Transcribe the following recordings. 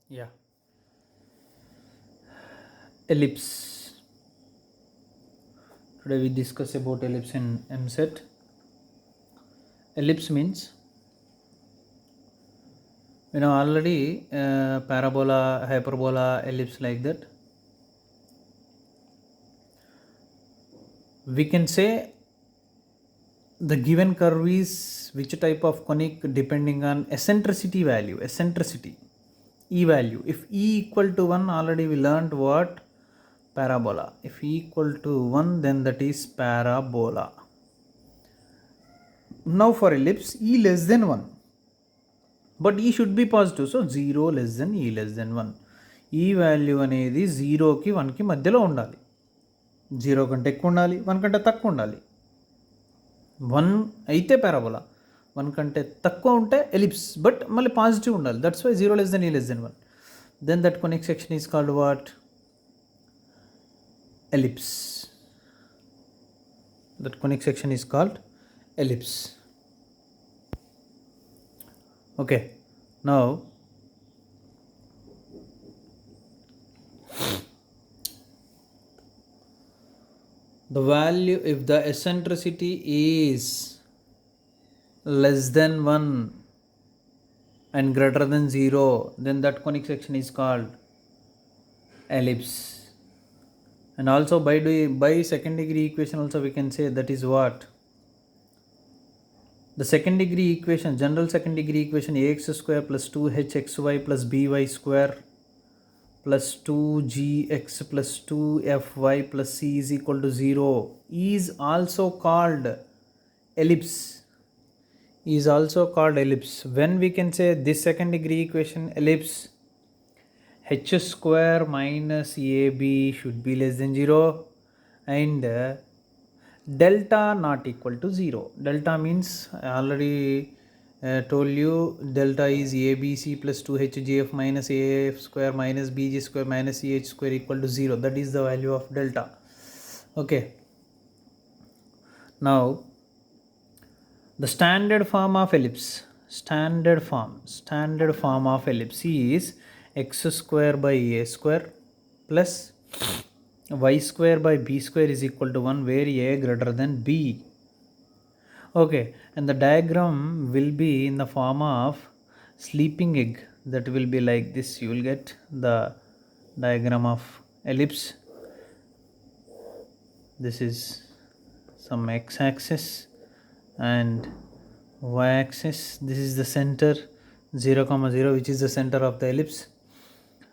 Yeah. Ellipse. Today we discuss about ellipse in MSET. Ellipse means already parabola, hyperbola, ellipse like that. We can say the given curve is which type of conic depending on eccentricity value, eccentricity, E value. If E equal to 1, already we learned what parabola. If E equal to 1, then that is parabola. Now for ellipse, E less than 1. But ఈ should be positive. So 0 less than e less than 1. ఈ value అనేది 0కి 1కి మధ్యలో ఉండాలి. 0 కంటే ఎక్కువ ఉండాలి, 1 కంటే తక్కువ ఉండాలి. 1 అయితే పారాబోలా, 1 కంటే తక్కువ ఉంటే ఎలిప్స్, బట్ మళ్ళీ పాజిటివ్ ఉండాలి. That's why 0 less than e less than 1. Then that conic section is called what? Ellipse. That conic section is called ellipse. Okay, now the value, if the eccentricity is less than 1 and greater than 0, then that conic section is called ellipse. And also by second degree equation also we can say that is what? The second degree equation, general second degree equation, ax square plus 2hxy plus by square plus 2gx plus 2fy plus c is equal to 0 is also called ellipse. Is also called ellipse. When we can say this second degree equation ellipse, h square minus ab should be less than 0 and delta not equal to 0. Delta means I already told you delta is abc plus 2hgf minus af square minus bg square minus ch square equal to 0. That is the value of delta. Okay, now the standard form of ellipse, standard form of ellipse is x square by a square plus y square by b square is equal to 1 where a greater than b. Okay, and the diagram will be in the form of sleeping egg. That will be like this. You will get the diagram of ellipse. This is some x-axis and y-axis. This is the center 0, 0, which is the center of the ellipse.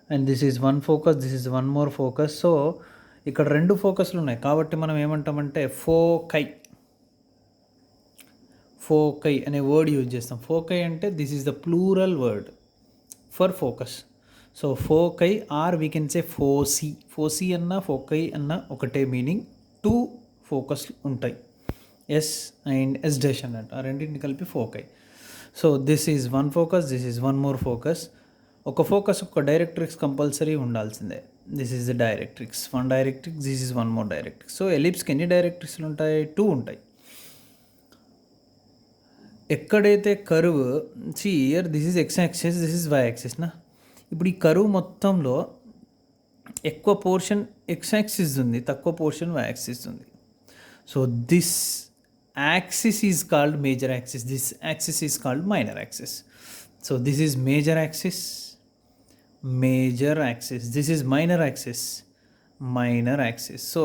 And this is one focus, this is one more focus. So ఇక్కడ రెండు ఫోకస్లు ఉన్నాయి కాబట్టి మనం ఏమంటామంటే foci అనే word use చేస్తాం. Foci అంటే this is the plural word for focus. So foci or we can say foci అన్న ఫోకై అన్న ఒకటే మీనింగ్. 2 ఫోకస్ ఉంటాయి, ఎస్ అండ్ ఎస్ డాష్ అన్నట్టు. ఆ రెండింటిని కలిపి foci. So this is one focus, this is one more focus. ఒక focus ఒక డైరెక్ట్రిక్స్ కంపల్సరీ ఉండాల్సిందే. This is the directrix, one directrix, this is one more directrix. So ఎలిప్స్కి ఎన్ని డైరెక్ట్రిక్స్లు ఉంటాయి? 2 ఉంటాయి. ఎక్కడైతే curve here this is x axis, this is y axis నా. ఇప్పుడు ఈ కరువు మొత్తంలో ఎక్కువ పోర్షన్ ఎక్స్ యాక్సిస్ ఉంది, తక్కువ పోర్షన్ వై యాక్సిస్ ఉంది. So this axis is called major axis, this axis is called minor axis. So this is major axis, this is minor axis. So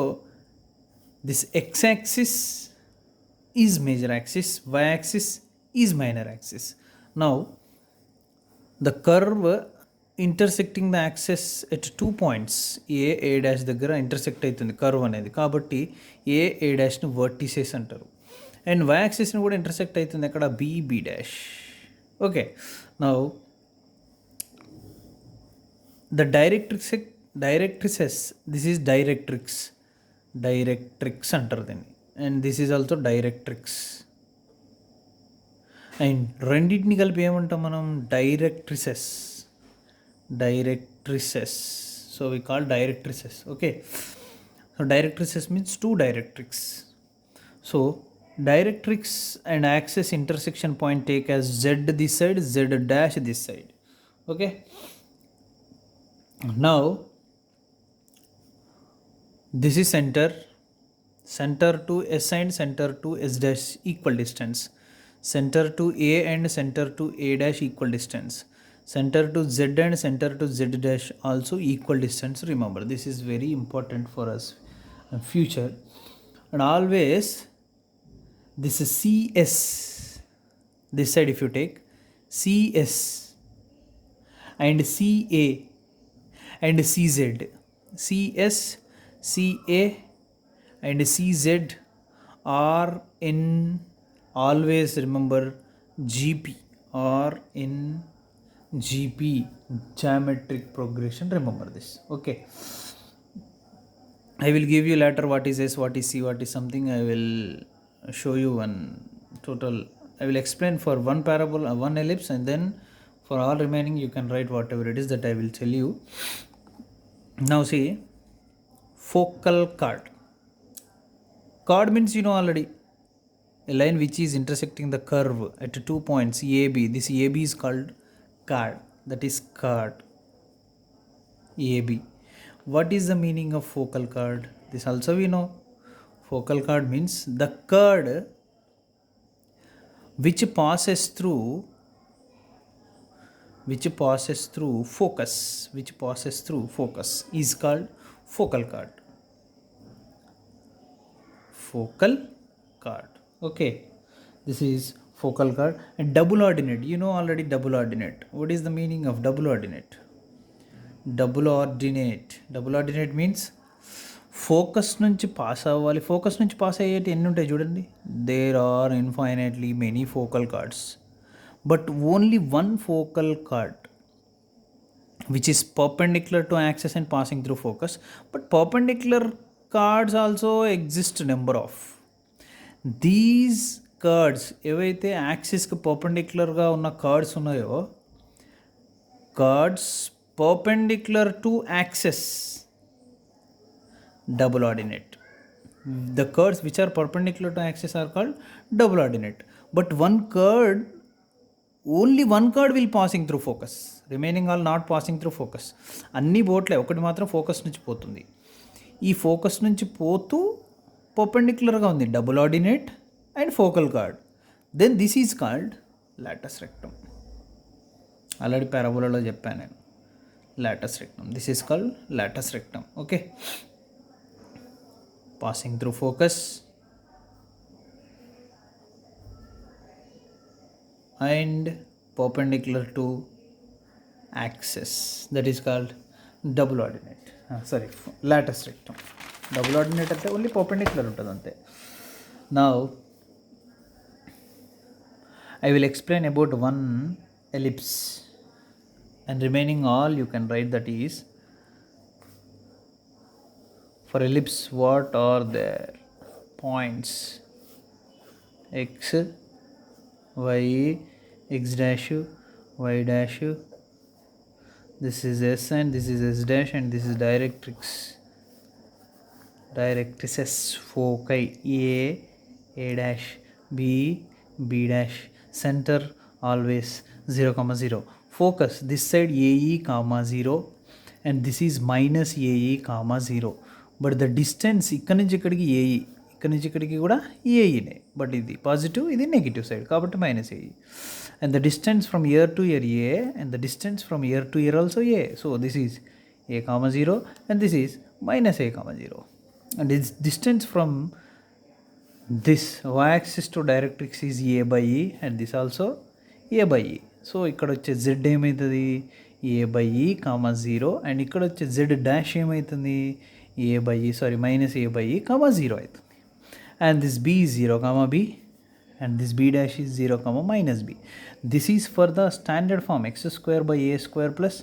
this x-axis is major axis, y-axis is minor axis. Now the curve intersecting the axis at 2 points a dash దగ్గర intersect అవుతుంది curve అనేది, కాబట్టి a డాష్ని vertices అంటారు. And y-axisని కూడా intersect అవుతుంది అక్కడ b dash. Okay, now the directrices, this is directrix అంటారు దీన్ని, and this is also directrix. And రెండింటిని కలిపి ఏమంటాం మనం? Directrices. So we call directrices. Okay, so directrices means 2 directrix. So directrix and axes intersection point take as z this side, z dash this side. Okay, Now this is center to S and center to S dash equal distance, center to A and center to A dash equal distance, center to Z and center to Z dash also equal distance. Remember, this is very important for us in future. And always this is CS, this side if you take CS and CA and CZ, CS, CA and CZ are in, always remember, GP, or in GP, geometric progression. Remember this. Okay, I will give you later what is S, what is C, what is something. I will show you one total. I will explain for one parabola, one ellipse, and then for all remaining you can write whatever it is that I will tell you. Now see, focal chord. Chord means you know already, a line which is intersecting the curve at 2 points AB. This AB is called chord. That is chord AB. What is the meaning of focal chord? This also we know. Focal chord means the chord which passes through focus, is called focal chord. Focal chord. Okay, this is focal chord. And double ordinate, you know already double ordinate. What is the meaning of double ordinate? Double ordinate means focus నుంచి pass అవ్వాలి. Focus నుంచి pass అయ్యేటి ఎన్ని ఉంటాయి చూడండి. There are infinitely many focal chords, but only one focal chord which is perpendicular to axis and passing through focus. But perpendicular cards also exist number of. These cards ఏవైతే యాక్సిస్కి పర్పెండిక్యులర్గా ఉన్న cards ఉన్నాయో, cards perpendicular to axis, double ordinate. The curves which are perpendicular to axis are called double ordinate. But only one curve will passing through focus, remaining all not passing through focus. అన్ని బోట్లే, ఒకటి మాత్రం focus నుంచి పోతుంది. ఈ focus నుంచి పోతూ పర్పెండిక్యులర్గా ఉంది, double ordinate and focal chord. Then this is called latus rectum. Already పారాబోలాలో చెప్పాను నేను, latus rectum. This is called latus rectum. Okay, passing through focus and perpendicular to axis, that is called double ordinate. Latus rectum. Double ordinate ante only perpendicular untadi ante. Now I will explain about one ellipse, and remaining all you can write. That is, for ellipse what are their points? X, y, x dash, y dash. This is S and this is S dash, and this is directrices, foci A dash, B dash. Center always 0, 0. Focus this side AE, 0, and this is minus AE, 0. But the distance ikkadi nunchi ikkadiki AE, ikkadi nunchi ikkadiki kuda AE ne, but idi positive, idi negative side kabatti minus AE. And the distance from here to here A, and the distance from here to here also A. So this is A, 0, and this is minus A, 0. And its distance from this y-axis to directrix is A by E, and this also A by E. So ఇక్కడ వచ్చే Z ఏమవుతుంది, A by ఈ comma 0, and ఇక్కడ వచ్చే Z dash ఏమవుతుంది, minus A by ఈ comma 0 అవుతుంది. And this B is 0, B, and this B dash is 0, minus B. This is for the standard form x² by a² plus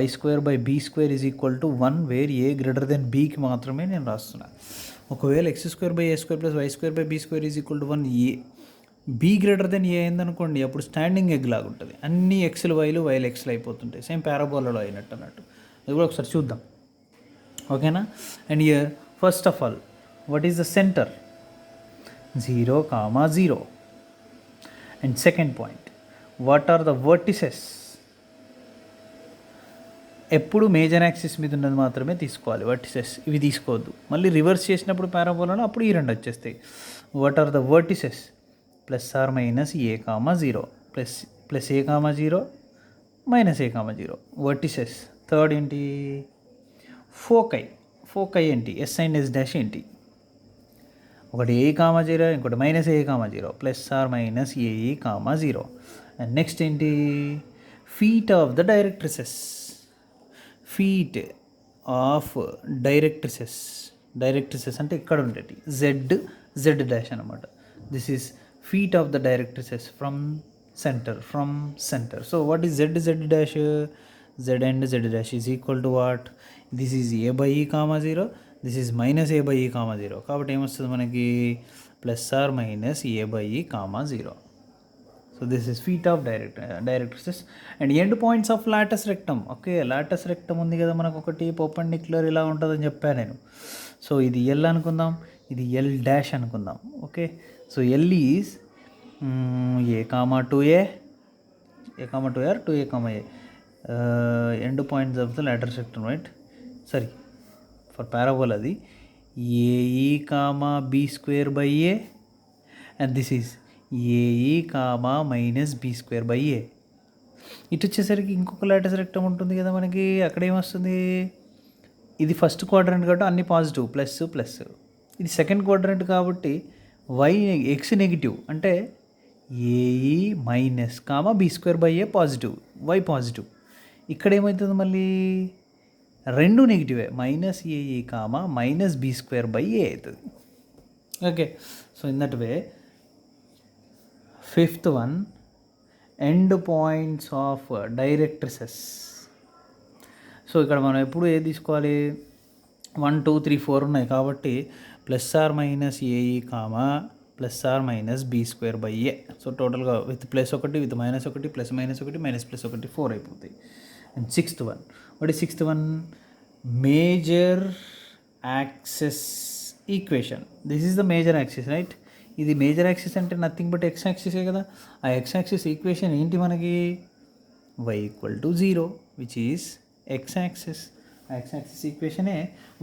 y² by b² is equal to 1, where A greater than బీకి మాత్రమే నేను రాస్తున్నాను. ఒకవేళ x² by a² plus y² by b² is equal to 1, A B greater than A అయిందనుకోండి, అప్పుడు standing egg లాగా ఉంటుంది, అన్ని ఎక్స్లు వైలు ఎక్స్లు అయిపోతుంటాయి, సేమ్ పారాబోలాలో అయినట్టు అన్నట్టు. అది కూడా ఒకసారి చూద్దాం, ఓకేనా. And here first of all, what is the centre? 0, 0. And second point, what are the vertices? ఎప్పుడు మేజర్ యాక్సిస్ మీద ఉన్నది మాత్రమే తీసుకోవాలి వర్టిసెస్, ఇవి తీసుకోవద్దు. మళ్ళీ రివర్స్ చేసినప్పుడు పారాబోలాలో అప్పుడు ఈ రెండు వచ్చేస్తాయి. What are the vertices? Plus or minus A comma zero, plus A comma zero, minus A comma zero vertices. Third ఏంటి? ఫోకై ఏంటి? ఎస్ అండ్ ఎస్ డాష్ ఏంటి? ఒకటి ఏ కామా జీరో, ఇంకోటి minus A comma zero, plus or minus A comma zero. And next ఏంటి? Feet of the directrices. Feet of directrices అంటే ఇక్కడ ఉండేటి Z dash అనమాట. This is feet of the directrices from centre. So what is Z dash? Z and Z dash is equal to what? This is A by ఈ comma zero, this is minus A by ఈ comma zero. కాబట్టి ఏమొస్తుంది మనకి? Plus or minus A by ఈ comma zero. So this is feet of directrices. And end points of latus rectum. Okay, latus rectum ఉంది కదా మనకు ఒకటి, perpendicular ఇలా ఉంటుందని చెప్పాను నేను. సో ఇది ఎల్ అనుకుందాం, ఇది ఎల్ డాష్ అనుకుందాం. Okay, so L is a comma 2a, a comma 2r, 2a comma a, end points of the latus rectum, right? సరే, ఫర్ పారాబోలా అది a e comma b square by a, and this is a e comma minus b square by a. ఇటు వచ్చేసరికి ఇంకొక Lotus rectum ఉంటుంది కదా మనకి, అక్కడ ఏమొస్తుంది? ఇది ఫస్ట్ క్వాడ్రంట్ కాబట్టి అన్ని పాజిటివ్, ప్లస్. ఇది సెకండ్ క్వాడ్రంట్ కాబట్టి ఎక్స్ నెగిటివ్, అంటే a e minus comma b square by a positive, y positive. ఇక్కడ ఏమవుతుంది మళ్ళీ? రెండు నెగిటివే, minus a e comma minus b square by a అవుతుంది. Okay, so in that way fifth one, end points of directrices. So ఇక్కడ మనం ఎప్పుడు ఏది తీసుకోవాలి? 1 2 3 4 ఉన్నాయి కాబట్టి plus or minus a e comma plus or minus b square by a. So టోటల్గా with plus ఒకటి, విత్ మైనస్ ఒకటి, ప్లస్ మైనస్ ఒకటి, మైనస్ ప్లస్ ఒకటి, 4 అయిపోతాయి. And sixth one, what is sixth one? Major axis equation. This is the major axis, right? ఇది major axis అంటే nothing but x యాక్సిసే కదా. ఆ ఎక్స్ యాక్సిస్ ఈక్వేషన్ ఏంటి మనకి? y equal to 0, which is x axis. ఆ x axis ఈక్వేషనే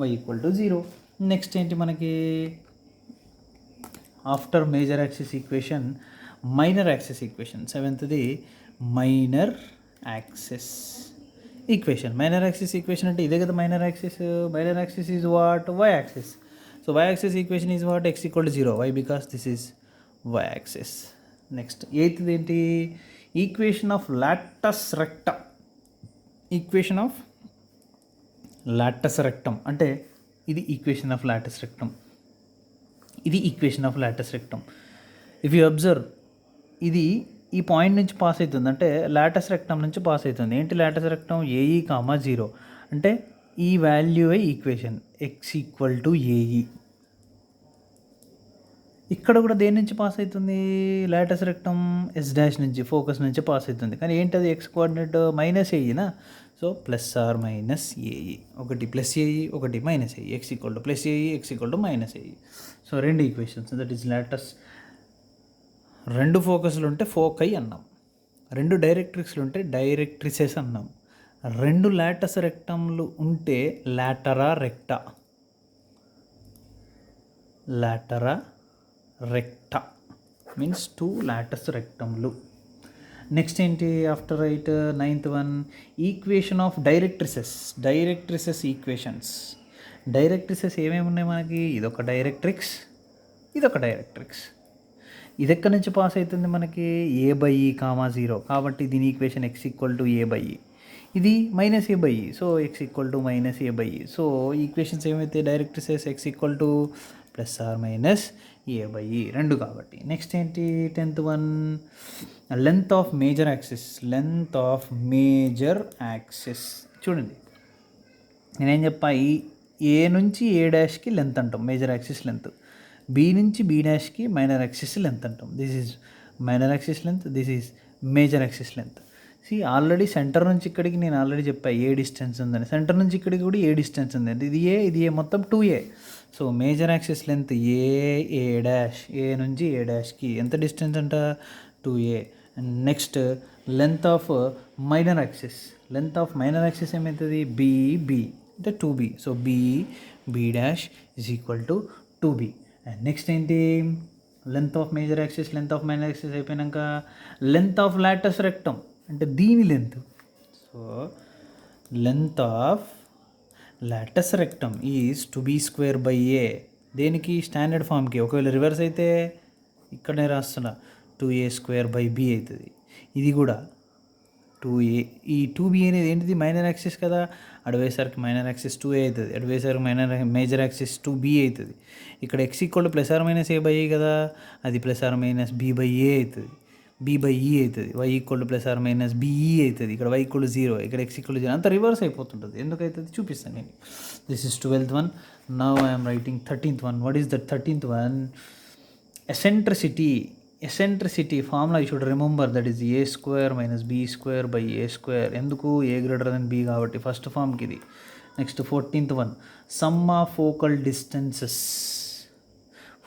y equal to 0. Next ఏంటి మనకి? After major axis equation minor axis equation. సెవెంత్ది minor axis equation. Minor axis equation అంటే ఇదే కదా minor axis. Minor axis is what? y axis. So y-axis equation is what? X equal to 0. Why? Because this is y-axis. Next, eighth ఏంటి? Equation of latus rectum. Equation of latus rectum అంటే ఇది equation of latus rectum. ఇది equation of latus rectum. If you observe, ఇది ఈ point నుంచి pass అవుతుంది, అంటే Lotus rectum నుంచి పాస్ అవుతుంది. ఏంటి లాటస్ రెక్టమ్? ఏఈ కామా 0, అంటే ఈ value equation x equal to a e. ఇక్కడ కూడా దేని నుంచి పాస్ అవుతుంది? లాటస్ రెక్టమ్ ఎస్ డాష్ నుంచి, ఫోకస్ నుంచి పాస్ అవుతుంది. కానీ ఏంటది? ఎక్స్ కోఆర్డినేట్ మైనస్ ఏఈనా. So plus or minus a e, ఒకటి ప్లస్ ఏఈ, ఒకటి minus a e. X equal to plus a e, x equal to minus a e. So రెండు ఈక్వేషన్స్, దట్ ఈస్ లాటస్. రెండు ఫోకస్లు ఉంటే ఫోకై అన్నాం, రెండు డైరెక్ట్రిక్స్లు ఉంటే డైరెక్ట్రిసెస్ అన్నాం, రెండు లాటస్ రెక్టమ్లు ఉంటే latera recta. Latera recta means 2 latus రెక్టమ్లు. నెక్స్ట్ ఏంటి? After right ninth one, equation of directrices equations. Directrices ఏమేమి ఉన్నాయి మనకి? ఇదొక డైరెక్ట్రిక్స్, ఇదొక డైరెక్ట్రిక్స్. ఇది ఎక్కడి నుంచి పాస్ అవుతుంది మనకి? ఏ బై ఈ కామా 0, కాబట్టి దీని equation x equal to a by e. ఇది minus A by e, so x equal to minus A by e. So equations ఏమైతే? Directrices x equal to plus or minus A by e, రెండు కాబట్టి. Next ఏంటి? 10th one, length of major axis. Length of major axis చూడండి, నేనేం చెప్పా? ఈ A నుంచి A డాష్కి లెంత్ అంటాం, మేజర్ యాక్సిస్ లెంత్. బి నుంచి బి డాష్కి మైనర్ యాక్సిస్ లెంత్ అంటాం. This is minor axis length, this is major axis length. Already centre నుంచి ఇక్కడికి నేను ఆల్రెడీ చెప్పా ఏ డిస్టెన్స్ ఉందని. సెంటర్ నుంచి ఇక్కడికి కూడా ఏ డిస్టెన్స్ ఉంది, ఇది ఏ మొత్తం 2a. So major axis length A dash, A నుంచి ఏ డాష్కి ఎంత డిస్టెన్స్ అంట? 2a. And next length of minor axis. Length of minor axis ఏమవుతుంది బి అంటే 2b. So B dash is equal to 2b. And next ఏంటి length of major axis length of minor axis అయిపోయాక length of latus rectum అంటే దీని length. So length of latus rectum is 2b²/a. దేనికి standard ఫామ్కి. ఒకవేళ reverse అయితే ఇక్కడనే రాస్తున్నా 2a²/b అవుతుంది. ఇది కూడా 2a. ఈ 2b అనేది ఏంటిది మైనర్ యాక్సిస్ కదా, అడివేసరికి మైనర్ యాక్సిస్ 2a అవుతుంది, అడివేసరికి మేజర్ యాక్సిస్ 2b అవుతుంది. ఇక్కడ x = +or-a/a కదా, అది +or-b/a అవుతుంది, b/e అవుతుంది. y = +or-be అవుతుంది, ఇక్కడ y = 0, ఇక్కడ x = 0. అంత రివర్స్ అయిపోతుంటుంది. ఎందుకైతుంది చూపిస్తాను నేను. This is 12th one. Now I'm writing 13th one. What is the 13th one? Eccentricity formula you should remember, that is a² - b²/a². ఎందుకు a b కాబట్టి ఫస్ట్ ఫామ్కి ఇది. Next 14th one, sum of focal distances.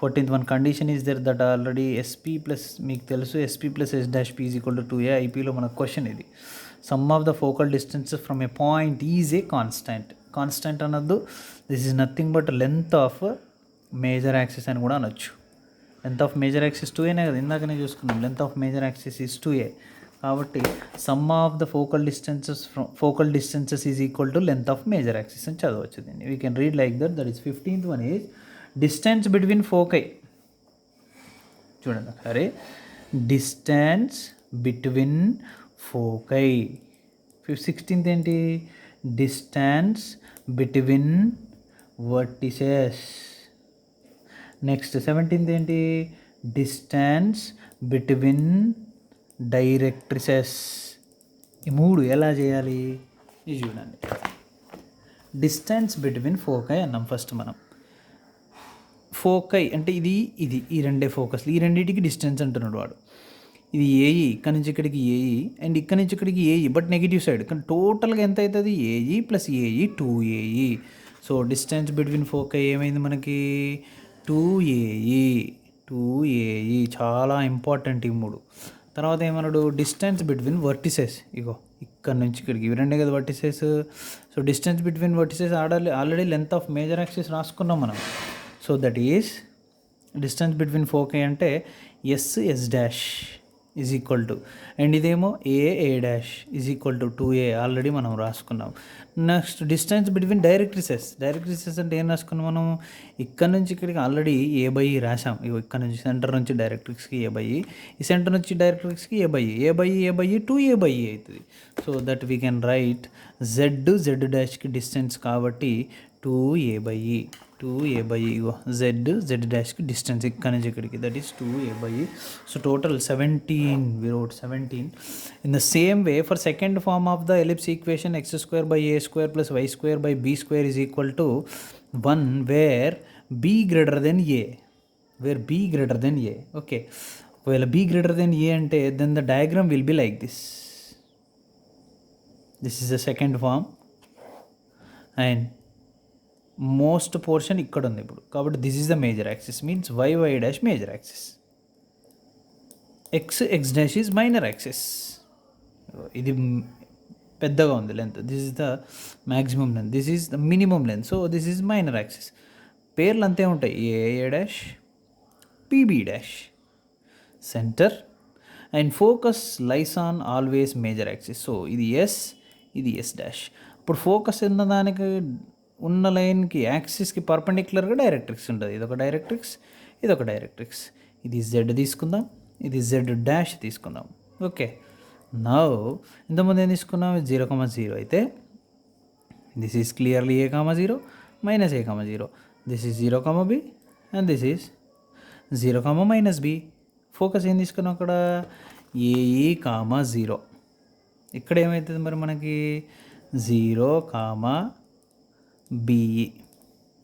14th one, condition is there that already SP plus మీకు తెలుసు SP + S' P = 2a. ఐపీలో మన question ఇది. Sum of the focal distances from a point is a constant అనొద్దు. This is nothing but length of major axis అని కూడా అనొచ్చు. Length of major axis 2aనే కదా, ఇందాకనే చూసుకున్నాం. Length of major axis is 2a కాబట్టి sum of the focal distances is equal to length of major axis అని చదవచ్చు దీన్ని. We can read like that. That is 15th one is distance between foci. చూడండి ఒకసారి, distance between foci. 16th ఏంటి distance between vertices. Next 17th ఏంటి distance between directrices. ఈ మూడు ఎలా చేయాలి ఇది చూడండి. డిస్టెన్స్ బిట్వీన్ ఫోకై అన్నాం ఫస్ట్ మనం. ఫోకై అంటే ఇది ఈ రెండే ఫోకస్లు, ఈ రెండింటికి డిస్టెన్స్ అంటున్నాడు వాడు. ఇది ఏఈ, ఇక్కడ నుంచి ఇక్కడికి ఏఈ, అండ్ ఇక్కడ నుంచి ఇక్కడికి ఏఈ, బట్ నెగిటివ్ సైడ్. కానీ టోటల్గా ఎంత అవుతుంది AE + AE 2ae. So distance between foci ఏమైంది మనకి 2ae. చాలా ఇంపార్టెంట్ ఈ మూడు. తర్వాత ఏమన్నాడు డిస్టెన్స్ బిట్వీన్ వర్టిసెస్. ఇగో ఇక్కడ నుంచి ఇక్కడికి ఇవి రెండే కదా vertices. So distance between vertices already length of major axis రాసుకున్నాం మనం. So that is distance between foci అంటే S is equal to, and ఇదేమో A is equal to 2a already మనం రాసుకున్నాం. నెక్స్ట్ డిస్టెన్స్ బిట్వీన్ డైరెక్ట్రిసెస్ అంటే ఏం రాసుకున్నాం మనం, ఇక్కడ నుంచి ఇక్కడికి ఆల్రెడీ a/e రాసాం. ఇగో ఇక్కడ నుంచి సెంటర్ నుంచి డైరెక్ట్రిక్స్కి a/e, ఈ సెంటర్ నుంచి డైరెక్ట్రిక్స్కి a/e 2a/e అవుతుంది. So that we can write Z'కి డిస్టెన్స్ కాబట్టి 2a/e ఇగో Z'కి డిస్టెన్స్ ఇక్కడ నుంచి ఇక్కడికి, that is 2a/e. So total 17, we wrote 17. In the same way, for second form of the ellipse equation x² by a² plus y² by b² is equal to 1 where b greater than a. Okay, well b greater than a అంటే then the diagram will be like this. This is the second form and most portion ఇక్కడ ఉంది ఇప్పుడు. కాబట్టి this is the major axis, means y major axis, x is minor axis. ఇది పెద్దగా ఉంది length, this is the maximum length, this is the minimum length. So this is minor axis. పేర్లు అంతే ఉంటాయి, a', pb', centre and focus lies on always major axis. So ఇది S, ఇది S'. ఇప్పుడు focus ఉన్న దానికి ఉన్న లైన్కి యాక్సిస్కి పర్పెండిక్యులర్గా డైరెక్ట్రిక్స్ ఉంటుంది. ఇదొక డైరెక్ట్రిక్స్, ఇదొక డైరెక్ట్రిక్స్. ఇది Z తీసుకుందాం, ఇది Z' తీసుకుందాం. ఓకే, నౌ ఇంతకుముందు ఏం తీసుకున్నాం 0,0 అయితే this is clearly a, 0 minus a, 0. This is 0, b and this is 0, b. Focus ఏం తీసుకున్నాం అక్కడ AE, 0. ఇక్కడ ఏమవుతుంది మరి మనకి 0, BE.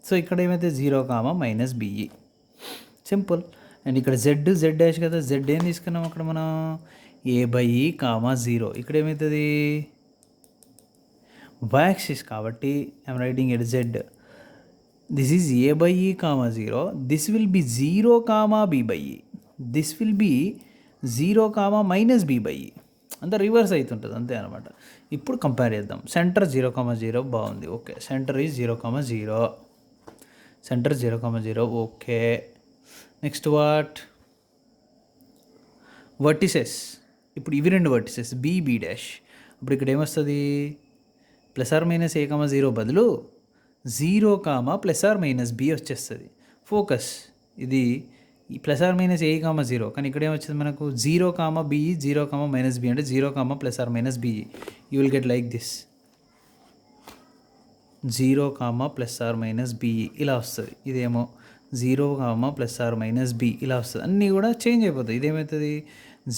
సో ఇక్కడ ఏమైతే 0, -BE. సింపుల్. అండ్ ఇక్కడ Z' కదా, Z ఏం తీసుకున్నాం అక్కడ మనం a/e, 0. ఇక్కడ ఏమవుతుంది y యాక్సిస్ కాబట్టి I'm writing at Z. This is a/e, 0. This will B 0, b/e. This will B 0, -b/e. అంతా రివర్స్ అవుతుంటుంది అంతే అనమాట. ఇప్పుడు కంపేర్ చేద్దాం. సెంటర్ 0,0 బాగుంది. Okay, centre is 0,0. Centre 0,0. Okay, next what? Vertices. ఇప్పుడు ఇవి రెండు వర్టిసెస్ బి డాష్. ఇప్పుడు ఇక్కడ ఏమొస్తుంది? ±a,0 బదులు 0, ±b వచ్చేస్తుంది. ఫోకస్ ఇది ±a,0, కానీ ఇక్కడ ఏమొచ్చింది మనకు 0, b, 0, -b అంటే 0, ±b. You will get like this 0, ±b ఇలా వస్తుంది. ఇదేమో 0, ±b ఇలా వస్తుంది. అన్నీ కూడా చేంజ్ అయిపోతాయి. ఇదేమవుతుంది?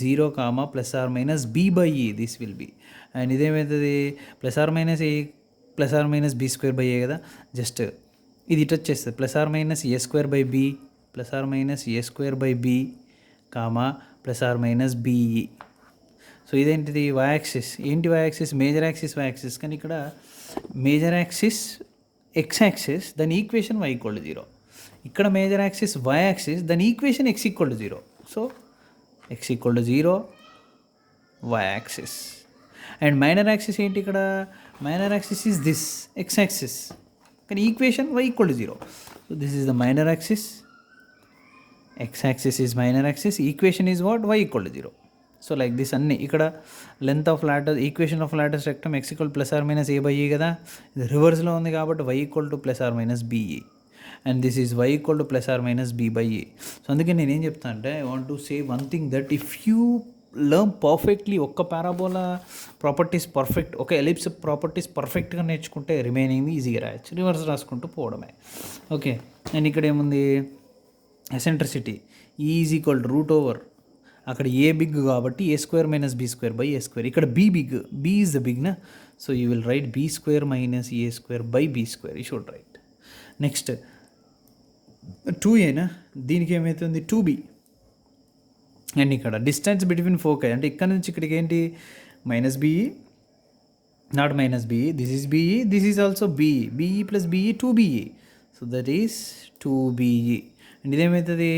0, ±b/e this will be. And ఇదేమవుతుంది? ±a ±b² కదా. జస్ట్ ఇది ఇటు వచ్చేస్తుంది ±a²/b ±a²/b ±be. సో ఇదేంటిది? y-యాక్సిస్. ఏంటి y-యాక్సిస్? Major axis y-యాక్సిస్. కానీ ఇక్కడ మేజర్ యాక్సిస్ x-యాక్సిస్, దాని ఈక్వేషన్ y=0. ఇక్కడ మేజర్ యాక్సిస్ y-యాక్సిస్, దాని equation x=0. So x=0 y axis. And minor axis ఏంటి? ఇక్కడ minor axis is this x axis, కానీ equation y=0. So this is the minor axis. X axis is minor axis, equation is what? y=0. So like this. అన్నీ ఇక్కడ length of latus, equation of latus rectum x +/- a/e కదా. ఇది రివర్స్లో ఉంది కాబట్టి y +/-be, and this is y +/-b/e. So అందుకే నేనేం చెప్తాను అంటే, I want to say one thing that if you learn perfectly, ఒక్క పారాబోలా ప్రాపర్టీస్ పర్ఫెక్ట్, ఒక ఎలిప్స్ ప్రాపర్టీస్ పర్ఫెక్ట్గా నేర్చుకుంటే రిమైనింగ్ ఈజీగా రాయొచ్చు. రివర్స్ రాసుకుంటూ పోవడమే. ఓకే, అండ్ ఇక్కడ ఏముంది? ఎసెంట్రిసిటీ E=√, అక్కడ ఏ బిగ్ కాబట్టి a² - b²/a². ఇక్కడ b big, b is the big నా. So you will write b² - a²/b². You should write. Next 2a, దీనికి ఏమవుతుంది? 2b. అండ్ ఇక్కడ డిస్టెన్స్ బిట్వీన్ ఫోకై అంటే ఇక్కడ నుంచి ఇక్కడికి ఏంటి? -be, not -be. This is be, this is also be + be 2be. So that is 2be. And ఇదేమవుతుంది?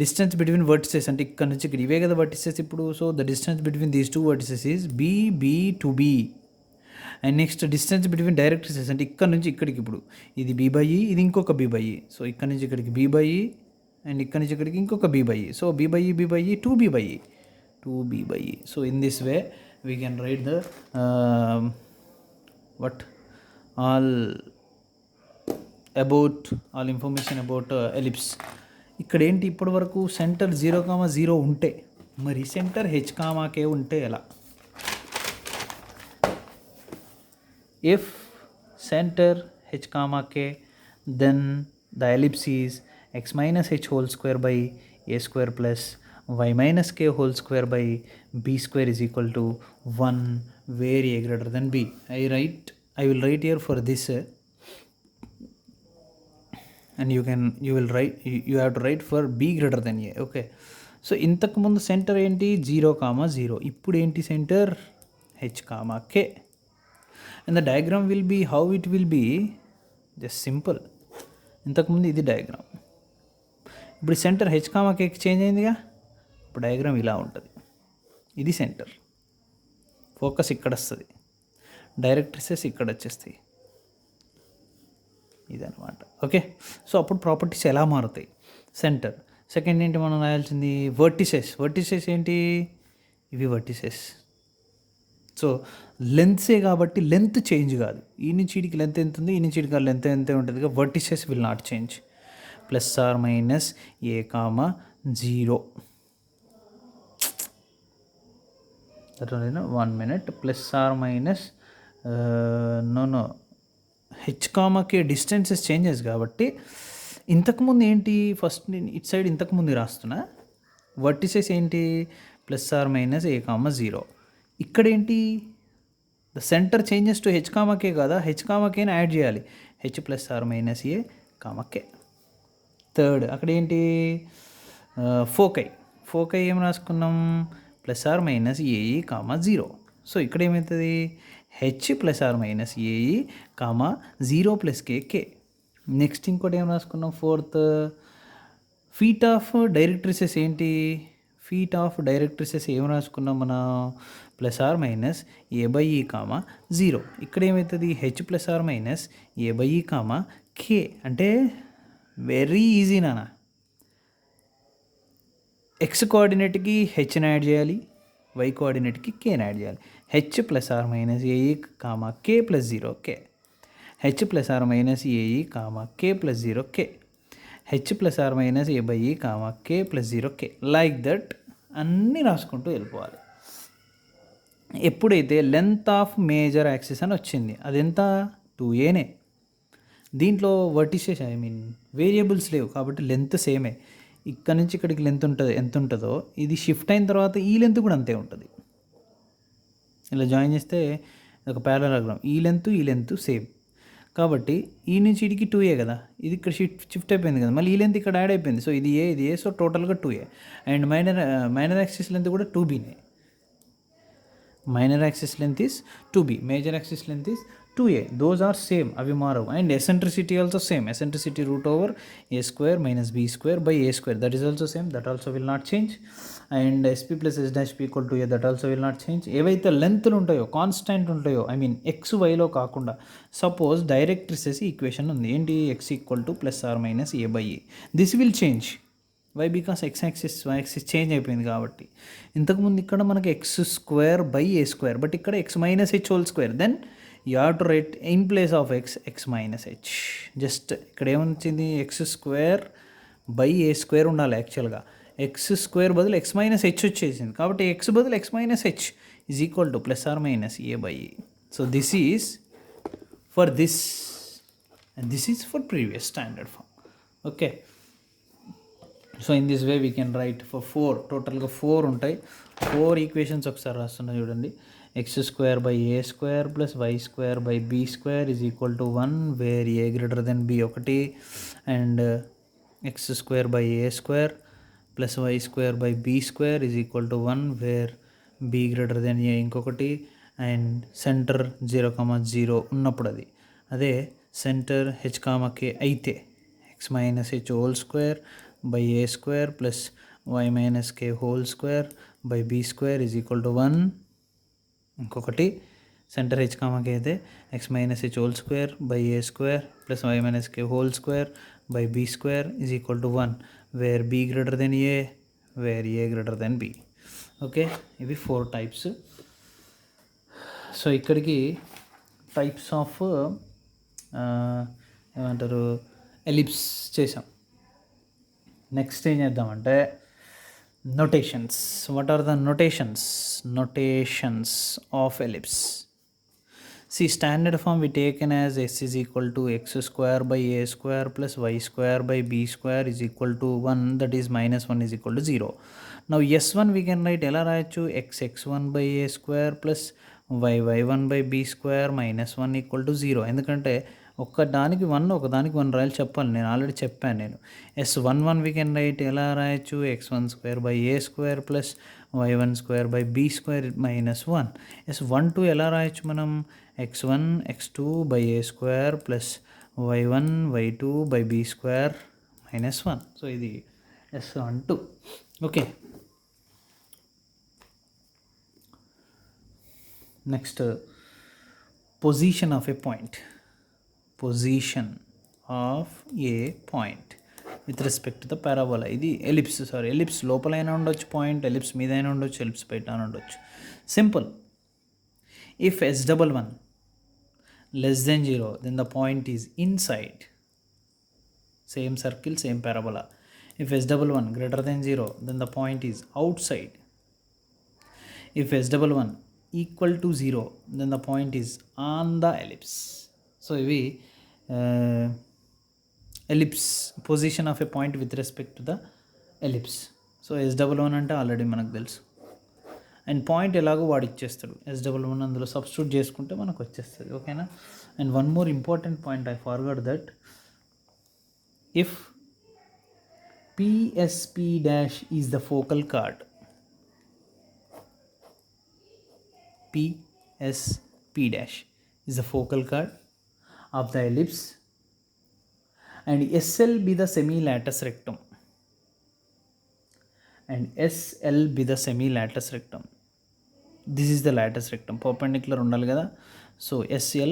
Distance between vertices అంటే ఇక్కడ నుంచి ఇక్కడ ఇవే కదా వర్టిసెస్ ఇప్పుడు. So the distance between these 2 vertices is b/2b. And next distance between directrices అంటే ఇక్కడ నుంచి ఇక్కడికి, ఇప్పుడు ఇది b/e, ఇది ఇంకొక b/e. సో ఇక్కడ నుంచి ఇక్కడికి b/e, అండ్ ఇక్కడ నుంచి ఇక్కడికి ఇంకొక b/e. So b/e 2b/e. So in this way we can right the all information about ellipse. ఇక్కడ ఏంటి? ఇప్పటి వరకు సెంటర్ 0,0 ఉంటే, మరి సెంటర్ h,k ఉంటే ఎలా? If centre h,k, then the ellipse is x - h² plus y - k² is equal to 1, where a greater than b. I will write here for this, and you have to write for b greater than a. Okay, so ఇంతకు ముందు centre ఏంటి? 0,0. ఇప్పుడు ఏంటి centre? h,k. and the diagram will be how it will be, just simple. ఇంతకుముందు ఇది diagram, ఇప్పుడు centre h,k change అయిందిగా. ఇప్పుడు డయాగ్రామ్ ఇలా ఉంటుంది. ఇది సెంటర్, ఫోకస్ ఇక్కడ వస్తుంది, డైరెక్ట్రిసెస్ ఇక్కడ వచ్చేస్తాయి, ఇదనమాట. ఓకే, సో అప్పుడు ప్రాపర్టీస్ ఎలా మారుతాయి? సెంటర్. సెకండ్ ఏంటి మనం రాయాల్సింది? వర్టిసెస్ ఏంటి? ఇవి వర్టిసెస్. సో లెంత్సే కాబట్టి లెంత్ చేంజ్ కాదు. ఈ నుంచి ఇడికి లెంత్ ఎంత ఉంది, ఈ నుంచి ఇడికి లెంత్ ఎంత ఉంటుంది. Vertices will not change. +or - a,0. that one, 1 minute. +or - h,k distances changes కాబట్టి ఇంతకుముందు ఏంటి? ఫస్ట్ నేను ఇటు సైడ్ ఇంతకుముందు రాస్తున్నా. వర్టిసెస్ ఏంటి? +or - a,0. ఇక్కడ ఏంటి? The centre changes to h,k కదా, h,kని యాడ్ చేయాలి. h + or - a,k. థర్డ్ అక్కడ ఏంటి? ఫోకై ఏం రాసుకున్నాం? +or - ae,0. సో ఇక్కడ ఏమవుతుంది? h + or - ae, 0 + k. Next ఇంకోటి ఏం రాసుకున్నాం? ఫోర్త్ ఫీట్ ఆఫ్ డైరెక్ట్రిసెస్ ఏంటి? ఫీట్ ఆఫ్ డైరెక్ట్రిసెస్ ఏం రాసుకున్నాం మనం? Plus or minus A by ఈ కామా 0. ఇక్కడ ఏమవుతుంది h plus or minus A by ఈ కామా కే. అంటే వెరీ ఈజీ నాన్న. ఎక్స్ కోఆర్డినేట్కి హెచ్ని యాడ్ చేయాలి, వై కోఆర్డినేట్కి కేని యాడ్ చేయాలి. H plus or minus a e comma k plus 0 k. H plus or minus a e comma k plus 0 k. H plus or minus A by ఈ comma k plus 0 k. Like that అన్నీ రాసుకుంటూ వెళ్ళిపోవాలి. ఎప్పుడైతే length of major axis అని వచ్చింది, అదెంత 2aనే. దీంట్లో vertices variables లేవు కాబట్టి లెంత్ సేమే. ఇక్కడ నుంచి ఇక్కడికి లెంత్ ఉంటుంది, ఎంత ఉంటుందో ఇది షిఫ్ట్ అయిన తర్వాత ఈ లెంత్ కూడా అంతే ఉంటుంది. ఇలా జాయిన్ చేస్తే ఒక ప్యారలగ్రామ్, ఈ లెంత్ సేమ్. కాబట్టి ఈ నుంచి ఇడికి 2a కదా, ఇది ఇక్కడ షిఫ్ట్ అయిపోయింది కదా, మళ్ళీ ఈ లెంత్ ఇక్కడ యాడ్ అయిపోయింది. సో ఇది ఏ, సో టోటల్గా 2a. And minor axis length కూడా 2bనే. Minor axis length is 2b, major axis length is 2a. Those are same, అవి మారవు. And eccentricity also same, eccentricity root over a square minus b square by a square, that is also same, that also will not change. And sp plus s dash p equal to a, that also will not change. ఏవైతే లెంత్లు ఉంటాయో, constant ఉంటాయో, X వైలో కాకుండా, suppose directrices equation ఉంది, ఏంటి x equal to plus or minus A by a. This will change. Why? Because x axis y axis change అయిపోయింది కాబట్టి. ఇంతకుముందు ఇక్కడ మనకి x square by a square, but ఇక్కడ x minus h whole square. Then you have to write in place of x minus h. Just ఇక్కడ ఏమొచ్చింది, x square by a square ఉండాలి యాక్చువల్గా. ఎక్స్ స్క్వేర్ బదులు ఎక్స్ మైనస్ హెచ్ వచ్చేసింది కాబట్టి X బదులు x minus h is equal to plus or minus A by a. So this is for this and this is for previous standard form. Okay. So in this way we can write for 4, టోటల్గా 4 ఉంటాయి. 4 equations ఒకసారి రాస్తున్నా చూడండి. X square by a square plus y square by b square is equal to 1 where A greater than b ఒకటి. And x square by a square plus y square by b square is equal to 1 where b greater than a ఇంకొకటి. And centre 0,0 ఉన్నప్పుడు అదే centre h,k అయితే x minus h whole square by a square plus y minus k whole square by b square is equal to 1. ఇంకొకటి centre h, k అయితే x minus h whole square by a square plus y minus k whole square by b square is equal to 1 where b greater than a, where a greater than b. Okay, ఇవి 4 types. So ఇక్కడికి types of ఏమంటారు ellipse చేసాం. Next ఏం చేద్దామంటే notations. What are the notations of ellipse? See standard form we taken as S is equal to x square by a square plus y square by b square is equal to 1, that is -1 is equal to 0. Now S we can write ఎలా రాయొచ్చు, x by a square plus వై1 by b square -1 equal to 0. ఎందుకంటే ఒకదానికి 1 రాయాలి చెప్పాలి, నేను already చెప్పాను. S11 we can write ఎలా రాయొచ్చు, x1 square by a square plus y1 square by b square -1. S12 ఎలా రాయొచ్చు మనం, x1 x2 by a square plus y1 y2 by b square -1. So ఇది S12. Okay, next position of a point. Position of a point with respect to the parabola. ఇది ellipse లోపలైనా ఉండొచ్చు point, ellipse మీదైనా ఉండొచ్చు, ellipse బయట ఉండొచ్చు. Simple. If S11 less than 0 then the point is inside. Same circle, same parabola. If S11 greater than 0 then the point is outside. If S11 equal to 0 then the point is on the ellipse. So ఇవి ellipse, position of a point with respect to the ellipse. So S11 అంటే already మనకు తెలుసు. And point ఎలాగో వాడు ఇచ్చేస్తాడు, S11 అందులో substitute చేసుకుంటే మనకు వచ్చేస్తుంది. ఓకేనా. And one more important point I forgot that if PSP dash is the focal chord, PSP dash is the focal chord of the ellipse and SL be the semilatus rectum and SL be the semilatus rectum, This is the lattice rectum, perpendicular undali kada. So SL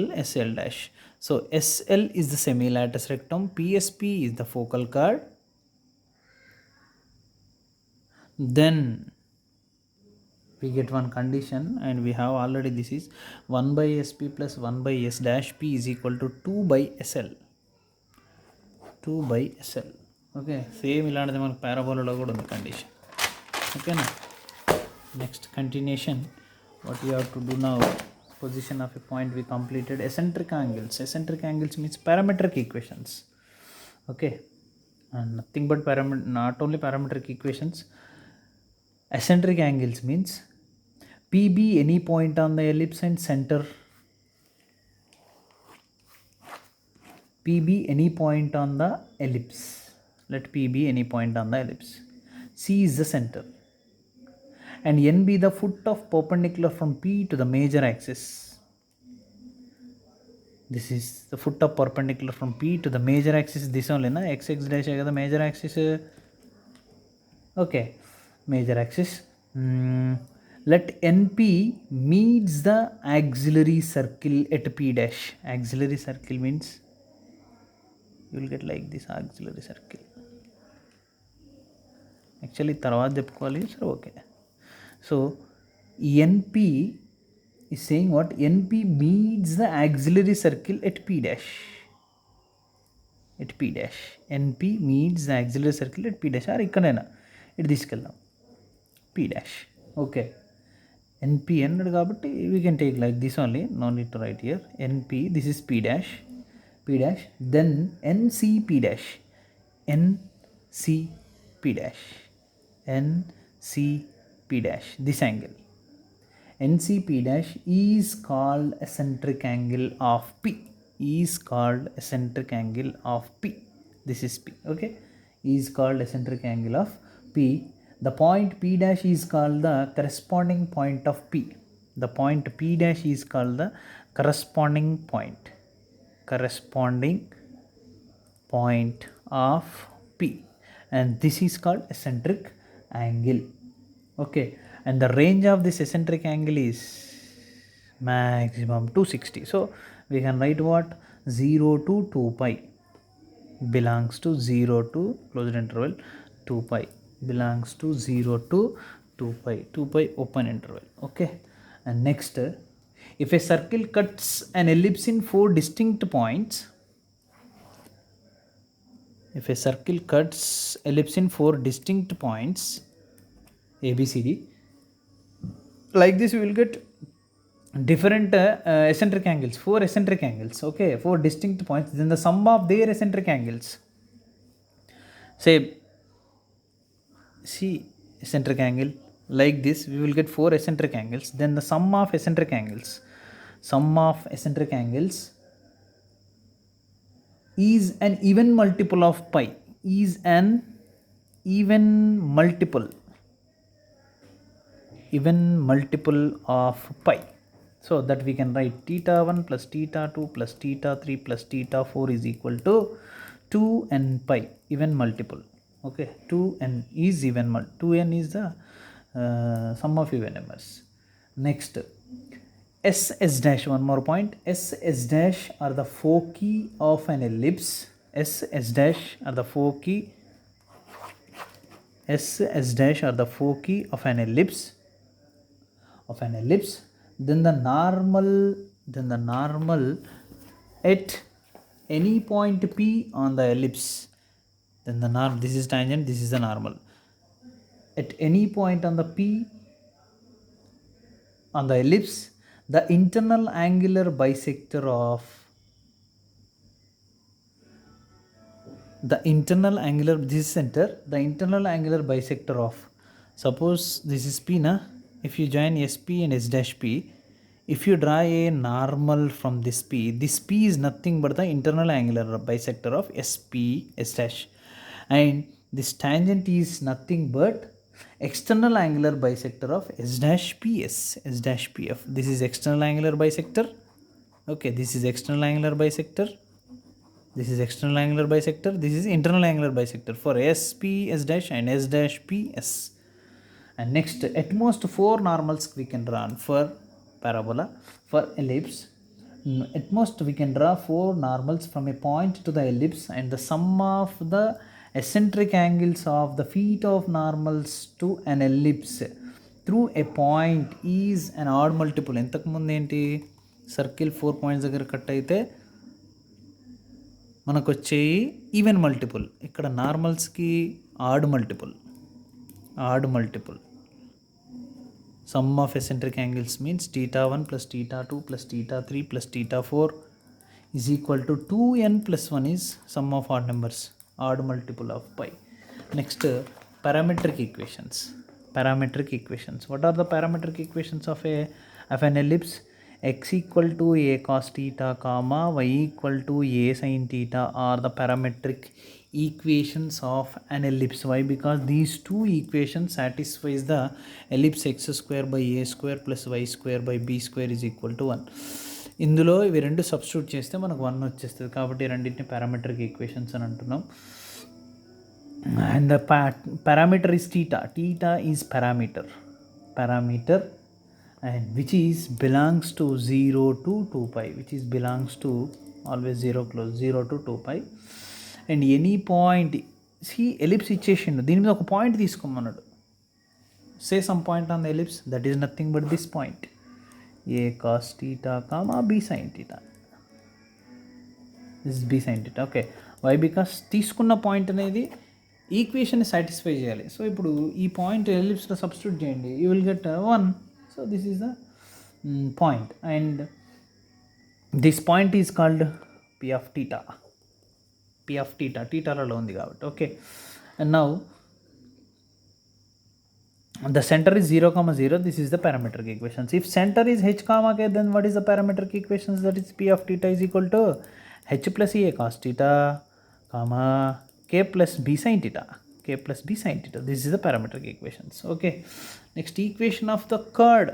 dash. So SL is the semi-lattice rectum, PSP is the focal chord. Then we get one condition, and we have already, this is 1 by SP plus 1 by S dash P is equal to 2 by SL. 2 by SL. Okay, same ఇలాంటిది మనకు పారాబోలాలో కూడా ఉంది condition. ఓకేనా, next continuation. What you have to do now, position of a point we completed. Eccentric angles means parametric equations. Okay, and nothing but not only parametric equations. Eccentric angles means PB any point on the ellipse and center. PB any point on the ellipse. Let P be any point on the ellipse. C is the center. And N be the foot of perpendicular from P to the major axis. This is the foot of perpendicular from P to the major axis. This only na x dash is the major axis. Okay, major axis. Let NP meets the auxiliary circle at P dash. Auxiliary circle means you will get like this auxiliary circle. Actually తర్వాత చెప్పుకోవాలి sir. Okay, so NP is saying what? NP meets the auxiliary circle at P dash. At P dash. NP meets the auxiliary circle at P dash. Or ikkadaina it తీసుకెళ్దాం P dash. Okay, NP అన్నాడు కాబట్టి we can take like this only, no need to write here. NP, this is P dash. Then NCP dash. NCP dash. NCP dash. This angle NCP dash is called eccentric angle of P. Is called eccentric angle of P. This is P. Okay, is called eccentric angle of P. The point P dash is called the corresponding point of P. The point P dash is called the corresponding point. Corresponding point of P. And this is called eccentric angle. Okay, and the range of this eccentric angle is maximum 260. So we can write what? 0 to 2 pi belongs to 0 to closed interval 2 pi belongs to 0 to 2 pi. 2 pi open interval. Okay, and next, if a circle cuts an ellipse in 4 distinct points, if a circle cuts ellipse in 4 distinct points ABCD, like this we will get different eccentric angles, 4 eccentric angles. Okay, 4 distinct points, then the sum of their eccentric angles, say see eccentric angle like this, we will get 4 eccentric angles, then the sum of eccentric angles is an even multiple of pi. Is an even multiple of pi. So that we can write theta 1 plus theta 2 plus theta 3 plus theta 4 is equal to 2n pi, even multiple. Okay, 2n is even 2n is the sum of even numbers. Next, S dash, one more point. S dash are the foci of an ellipse. S dash are the foci of an ellipse. Then the normal at any point P on the ellipse. Then the this is tangent, this is the normal. At any point on the P on the ellipse, the internal angular bisector of this center, the internal angular bisector of, suppose this is P na, if you join SP and S dash P, if you draw a normal from this P is nothing but the internal angular bisector of SP S dash, and this tangent is nothing but external angular bisector of S dash PS, S dash PF. This is external angular bisector. Okay, this is external angular bisector. This is external angular bisector. This is internal angular bisector for SP S dash and S dash PS. And next, at most 4 normals we can draw for parabola. For ellipse, at most we can draw 4 normals from a point to the ellipse, and the sum of the eccentric angles of the feet of normals to an ellipse through a point is an odd multiple. ఇంతకుముందు ఏంటి, circle 4 points దగ్గర cut అయితే మనకు వచ్చేయి even multiple. ఇక్కడ నార్మల్స్కి odd multiple. Sum of eccentric angles means theta 1 plus theta 2 plus theta 3 plus theta 4 is equal to 2n plus 1 is sum of odd numbers, odd multiple of pi. Next, parametric equations. What are the parametric equations of an ellipse? X equal to a cos theta comma y equal to a sin theta are the parametric equations of an ellipse. Why? Because these two equations satisfies the ellipse x square by a square plus y square by b square is equal to 1. ఇందులో ఇవి రెండు substitute చేస్తే మనకు 1 వచ్చేస్తుంది. కాబట్టి రెండింటిని parametric equations అని అంటున్నాం. And the parameter is theta. Theta is parameter and which is belongs to 0 to 2 pi, which is belongs to always 0 to 2 pi. And any point, see ellipse ఇచ్చేసిండు, దీని మీద ఒక point తీసుకోమన్నాడు. Say some point on the ellipse, that is nothing but this point, a cos theta comma b sin theta. This is b sin theta. Okay, why? Because తీసుకున్న point అనేది equation satisfy చేయాలి. So ఇప్పుడు ఈ point ఎలిప్స్లో substitute చేయండి, you will get 1. So this is the point, and this point is called P of theta. టీటాలలో ఉంది కాబట్టి. Okay, and now the center is 0 comma 0. This is the parametric equations. If center is h comma k, then what is the parametric equations? That is p of theta is equal to h plus a cos theta comma k plus b sin theta. This is the parametric equations. Okay, next, equation of the chord.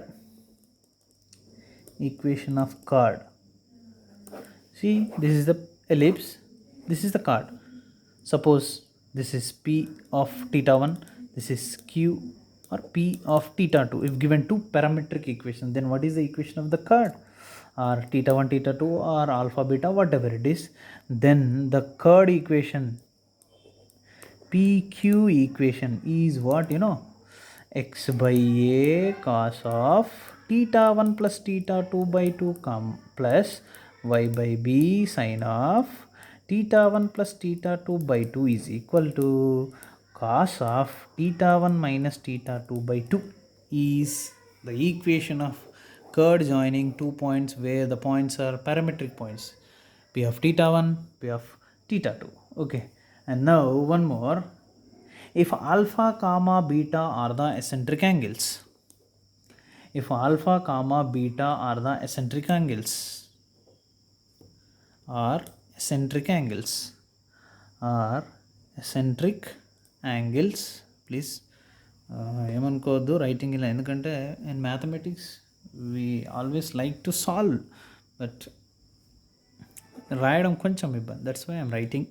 See, this is the ellipse, this is the chord. Suppose this is p of theta 1, this is q or p of theta 2. If given two parametric equations, then what is the equation of the chord? Or theta 1 theta 2 or alpha beta, whatever it is, then the chord equation, pq equation is what? X by a cos of theta 1 plus theta 2 by 2 plus y by b sin of theta 1 plus theta 2 by 2 is equal to cos of theta 1 minus theta 2 by 2 is the equation of chord joining two points where the points are parametric points, p of theta 1, p of theta 2. Okay, and now one more. If alpha comma beta are the eccentric angles, please ఏమనుకోవద్దు writing ఇలా, ఎందుకంటే in mathematics we always like to solve, but రాయడం కొంచెం ఇబ్బంది. That's why I'm writing,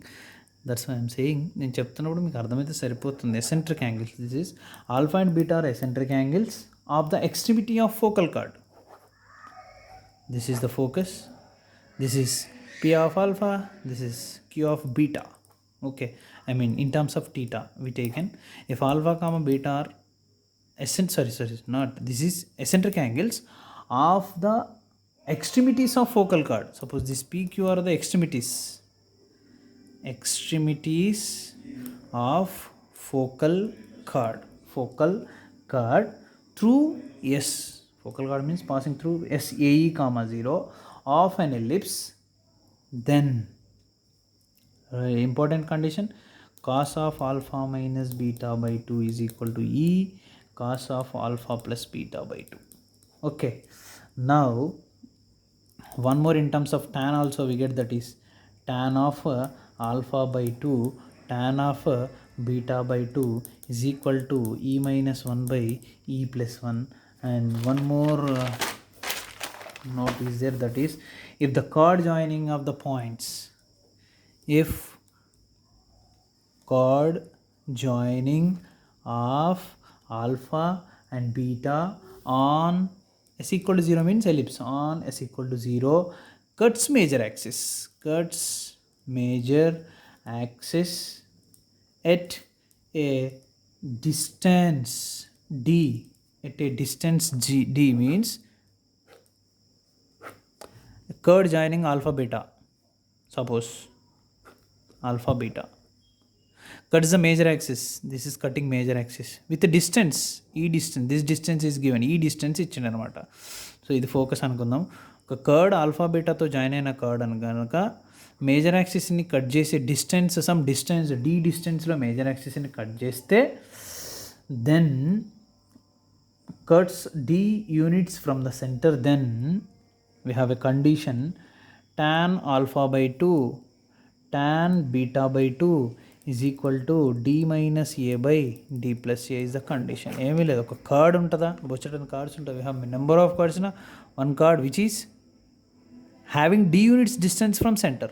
that's why I'm saying. నేను చెప్తున్నప్పుడు మీకు అర్థమైతే సరిపోతుంది. Eccentric angles, this is alpha and beta are eccentric angles of the extremity of focal chord. This is the focus, this is p of alpha, this is q of beta. Okay, I mean in terms of theta we taken. If alpha comma beta are this is eccentric angles of the extremities of focal chord. Suppose this pq are the extremities of focal chord through s, focal chord means passing through SAE comma 0 of an ellipse, then important condition, cos of alpha minus beta by 2 is equal to E cos of alpha plus beta by 2. Okay, now one more in terms of tan also we get, that is tan of alpha by 2 tan of beta by 2 is equal to E minus 1 by E plus 1. And one more note is there, that is if the chord joining of the points, if chord joining of alpha and beta on s equal to 0 means ellipse on s equal to 0 cuts major axis at a distance d. At a distance d means a curve joining alpha beta, suppose alpha beta cuts the major axis. This is cutting major axis with a distance e distance. This distance is given, e distance ఇచ్చిండు అనమాట. So ఇది focus అనుకుందాం. ఒక curd alpha బీటాతో join అయిన curd అని కనుక major యాక్సిస్ని cut చేసే distance some distance D డిస్టెన్స్లో మేజర్ యాక్సిస్ని కట్ చేస్తే then cuts d units from the center, then we have a condition tan alpha by 2 tan beta by 2 is equal to d minus a by d plus a is the condition. ఏమీ లేదు, ఒక card ఉంటుందా, బొచ్చటని cards ఉంటుంది. We have number of cards na one card which is having d units distance from center.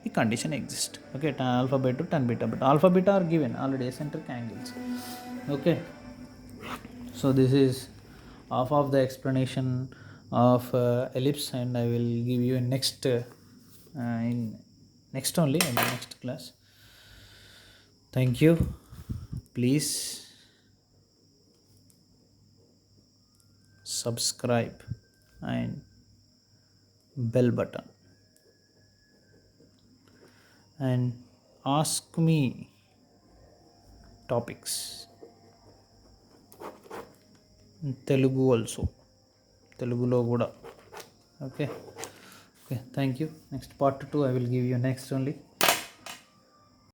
The condition exists. Okay, tan alpha by 2 tan beta, but alpha beta are given already eccentric angles. Okay, so this is half of the explanation of ellipse, and I will give you in next only in the next class. Thank you. Please subscribe and bell button and ask me topics. Telugu also, Telugulo kuda. Okay, thank you. Next part 2 I will give you next only.